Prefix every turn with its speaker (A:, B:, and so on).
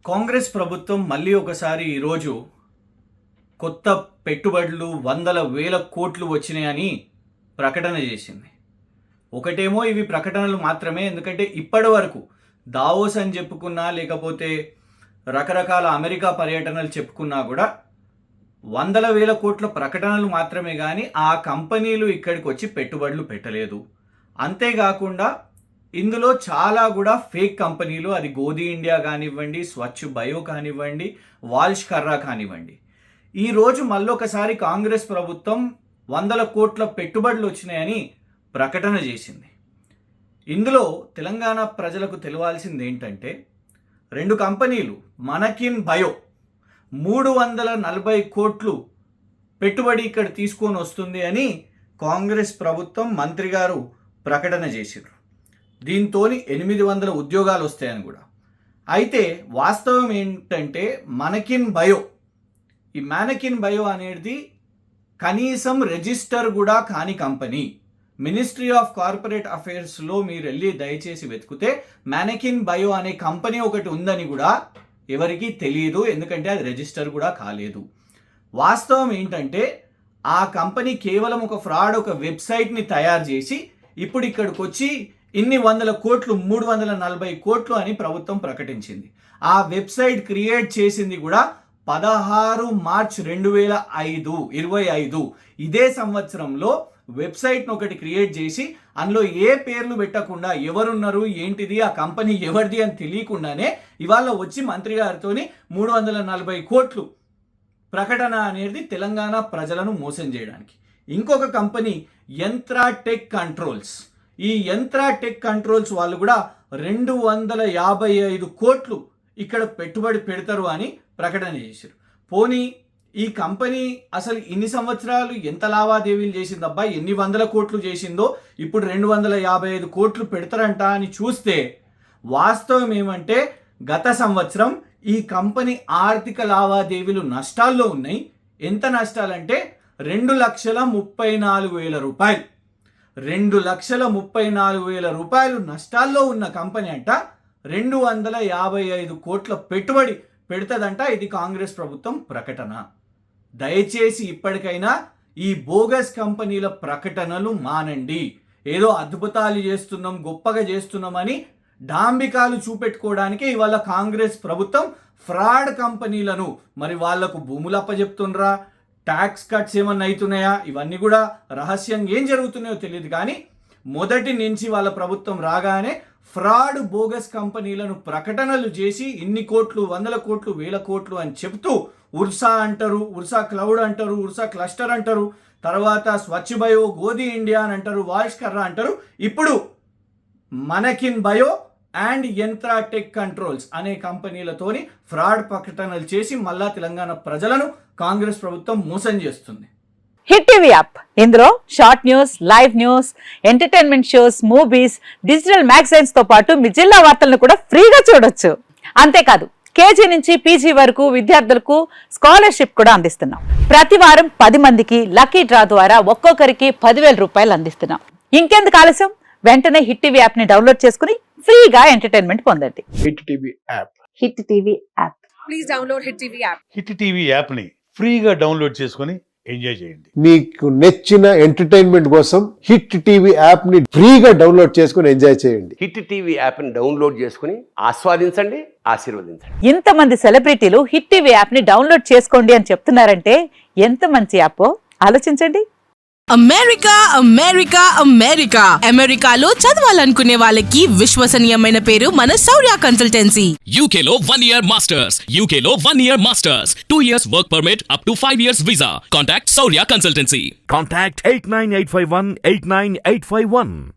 A: కాంగ్రెస్ ప్రభుత్వం మళ్ళీ ఒకసారి ఈరోజు కొత్త పెట్టుబడులు వందల వేల కోట్లు వచ్చినాయని ప్రకటన చేసింది. ఒకటేమో ఇవి ప్రకటనలు మాత్రమే, ఎందుకంటే ఇప్పటి వరకు దావోస్ అని చెప్పుకున్నా లేకపోతే రకరకాల అమెరికా పర్యటనలు చెప్పుకున్నా కూడా వందల వేల కోట్ల ప్రకటనలు మాత్రమే, కానీ ఆ కంపెనీలు ఇక్కడికి వచ్చి పెట్టుబడులు పెట్టలేదు. అంతేకాకుండా ఇందులో చాలా కూడా ఫేక్ కంపెనీలు, అది గోధి ఇండియా కానివ్వండి, స్వచ్ఛ బయో కానివ్వండి, వాల్ష్ కర్రా కానివ్వండి. ఈరోజు మళ్ళొకసారి కాంగ్రెస్ ప్రభుత్వం వందల కోట్ల పెట్టుబడులు వచ్చినాయని ప్రకటన చేసింది. ఇందులో తెలంగాణ ప్రజలకు తెలియాల్సింది ఏంటంటే, రెండు కంపెనీలు మనకిన్ బయో 340 కోట్లు పెట్టుబడి ఇక్కడ తీసుకొని వస్తుంది అని కాంగ్రెస్ ప్రభుత్వం మంత్రి గారు ప్రకటన చేశారు. దీంతో 800 ఉద్యోగాలు వస్తాయని కూడా. అయితే వాస్తవం ఏంటంటే ఈ మనకిన్ బయో అనేది కనీసం రిజిస్టర్ కూడా కాని కంపెనీ. మినిస్ట్రీ ఆఫ్ కార్పొరేట్ అఫైర్స్లో మీరు వెళ్ళి దయచేసి వెతికితే మనకిన్ బయో అనే కంపెనీ ఒకటి ఉందని కూడా ఎవరికీ తెలియదు, ఎందుకంటే అది రిజిస్టర్ కూడా కాలేదు. వాస్తవం ఏంటంటే ఆ కంపెనీ కేవలం ఒక ఫ్రాడ్, ఒక వెబ్సైట్ని తయారు చేసి ఇప్పుడు ఇక్కడికి వచ్చి ఇన్ని వందల కోట్లు 340 కోట్లు అని ప్రభుత్వం ప్రకటించింది. ఆ వెబ్సైట్ క్రియేట్ చేసింది కూడా 16 మార్చ్ 2025. ఇదే సంవత్సరంలో వెబ్సైట్ను ఒకటి క్రియేట్ చేసి అందులో ఏ పేర్లు పెట్టకుండా ఎవరున్నారు ఏంటిది ఆ కంపెనీ ఎవరిది అని తెలియకుండానే ఇవాళ వచ్చి మంత్రి గారితో 340 కోట్లు ప్రకటన అనేది తెలంగాణ ప్రజలను మోసం చేయడానికి. ఇంకొక కంపెనీ యంత్రా టెక్ కంట్రోల్స్. ఈ యంత్రా టెక్ కంట్రోల్స్ వాళ్ళు కూడా 255 కోట్లు ఇక్కడ పెట్టుబడి పెడతారు అని ప్రకటన చేశారు. పోనీ ఈ కంపెనీ అసలు ఇన్ని సంవత్సరాలు ఎంత లావాదేవీలు చేసిందబ్బా, ఎన్ని వందల కోట్లు చేసిందో, ఇప్పుడు 255 కోట్లు పెడతారంట అని చూస్తే వాస్తవం ఏమంటే గత సంవత్సరం ఈ కంపెనీ ఆర్థిక లావాదేవీలు నష్టాల్లో ఉన్నాయి. ఎంత నష్టాలంటే 2,34,000 రూపాయలు. 2,34,000 రూపాయలు నష్టాల్లో ఉన్న కంపెనీ అంట 255 కోట్ల పెట్టుబడి పెడుతుందంట. ఇది కాంగ్రెస్ ప్రభుత్వం ప్రకటన. దయచేసి ఇప్పటికైనా ఈ బోగస్ కంపెనీల ప్రకటనలు మానండి. ఏదో అద్భుతాలు చేస్తున్నాం, గొప్పగా చేస్తున్నామని డాంబికాలు చూపెట్టుకోవడానికి ఇవాళ కాంగ్రెస్ ప్రభుత్వం ఫ్రాడ్ కంపెనీలను, మరి వాళ్లకు భూములు అప్పచెప్తుండ్రా, ట్యాక్స్ కట్స్ ఏమన్నా అవుతున్నాయా, ఇవన్నీ కూడా రహస్యంగా ఏం జరుగుతున్నాయో తెలియదు. కానీ మొదటి నుంచి వాళ్ళ ప్రభుత్వం రాగానే ఫ్రాడ్ బోగస్ కంపెనీలను ప్రకటనలు చేసి ఇన్ని కోట్లు, వందల కోట్లు, వేల కోట్లు అని చెప్తూ ఉర్సా అంటారు, ఉర్సా క్లౌడ్ అంటారు, ఉర్సా క్లస్టర్ అంటారు, తర్వాత స్వచ్ఛ బయో, గోధి ఇండియా అని అంటారు, వాల్ష్ కర్రా అంటారు. ఇప్పుడు మనకిన్ బయో అండ్ యంత్రా టెక్ కంట్రోల్స్ అనే కంపెనీలతోని ఫ్రాడ్ ప్రకటనలు చేసి మళ్ళా తెలంగాణ ప్రజలను కాంగ్రెస్ ప్రభుత్వం మోసం చేస్తుంది.
B: హిట్ టీవీ యాప్, ఇందులో short news, live news, entertainment shows, movies, digital magazines తో పాటు మీ జిల్లా వార్తలను కూడా ఫ్రీగా చూడొచ్చు. అంతేకాదు కేజీ నుంచి పీజీ వరకు విద్యార్థులకు స్కాలర్షిప్ కూడా అందిస్తున్నాం. ప్రతి వారం 10 మందికి లక్కీ డ్రా ద్వారా ఒక్కొక్కరికి 10,000 రూపాయలు అందిస్తున్నాం. ఇంకెందుకు ఆలస్యం, వెంటనే హిట్ టీవీ యాప్ ని డౌన్లోడ్ చేసుకుని ఫ్రీగా ఎంటర్టైన్మెంట్ పొందండి.
C: Hit TV app.
B: Hit TV app.
D: Please download hit TV app.
E: Hit TV app ని ఫ్రీగా డౌన్లోడ్ చేసుకుని ఎంజాయ్ చేయండి.
C: మీకు నచ్చిన ఎంటర్టైన్మెంట్ కోసం హిట్ టీవీ యాప్ ని ఫ్రీగా డౌన్లోడ్ చేసుకుని ఎంజాయ్ చేయండి.
F: హిట్ టీవీ యాప్ ని డౌన్లోడ్ చేసుకుని ఆస్వాదించండి, ఆశీర్వదించండి.
B: ఇంతమంది సెలబ్రిటీలు హిట్ టీవీ యాప్ ని డౌన్లోడ్ చేసుకోండి అని చెప్తున్నారంటే ఎంత మంచి యాప్ ఆలోచించండి.
D: అమెరికా అమెరికా అమెరికా అమెరికాలో చదవాలనుకునే వాళ్ళకి విశ్వసనీయమైన పేరు మన శౌర్య కన్సల్టెన్సీ.
G: UK లో 1 year masters. UK లో 1 year masters. 2 years work permit up to 5 years visa. Contact Saurya Consultancy.
H: Contact 89851 89851.